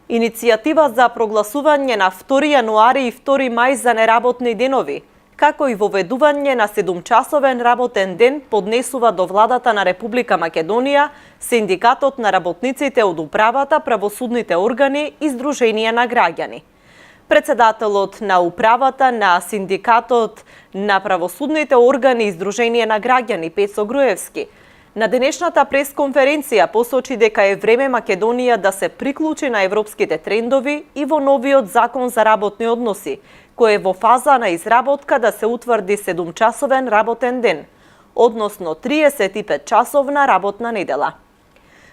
Иницијатива за прогласување на 2 јануари и 2 мај за неработни денови, како и воведување на 7-часовен работен ден поднесува до владата на Република Македонија Синдикатот на работниците од управата, правосудните органи и Сдруженија на граѓани. Председателот на управата на Синдикатот на правосудните органи и Сдруженија на граѓани Пецо Груевски на денешната пресконференција посочи дека е време Македонија да се приклучи на европските трендови и во новиот закон за работни односи, кој е во фаза на изработка да се утврди 7-часовен работен ден, односно 35-часовна работна недела.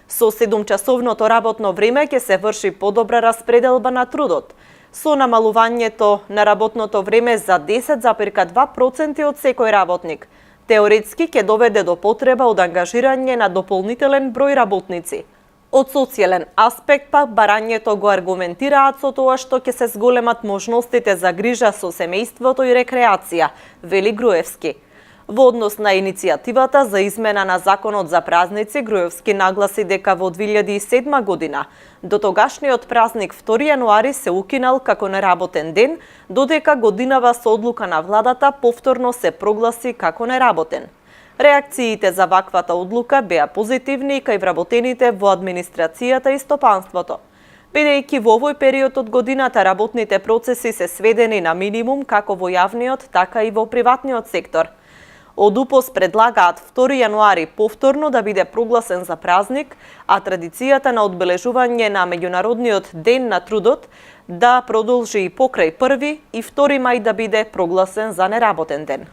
Со 7-часовното работно време ќе се врши подобра распределба на трудот, со намалувањето на работното време за 10,2% од секој работник. Теоретски ќе доведе до потреба од ангажирање на дополнителен број работници. Од социјален аспект пак барањето го аргументираат со тоа што ќе се зголемат можностите за грижа со семејството и рекреација, вели Груевски. Во однос на иницијативата за измена на законот за празници, Груевски нагласи дека во 2007 година до тогашниот празник 2 јануари се укинал како неработен ден, додека годинава со одлука на владата повторно се прогласи како неработен. Реакциите за ваквата одлука беа позитивни кај вработените во администрацијата и стопанството. Бидејќи во овој период од годината работните процеси се сведени на минимум како во јавниот, така и во приватниот сектор. Од УПОС предлагаат 2 јануари повторно да биде прогласен за празник, а традицијата на одбележување на Меѓународниот ден на трудот да продолжи и покрај 1 и 2 мај да биде прогласен за неработен ден.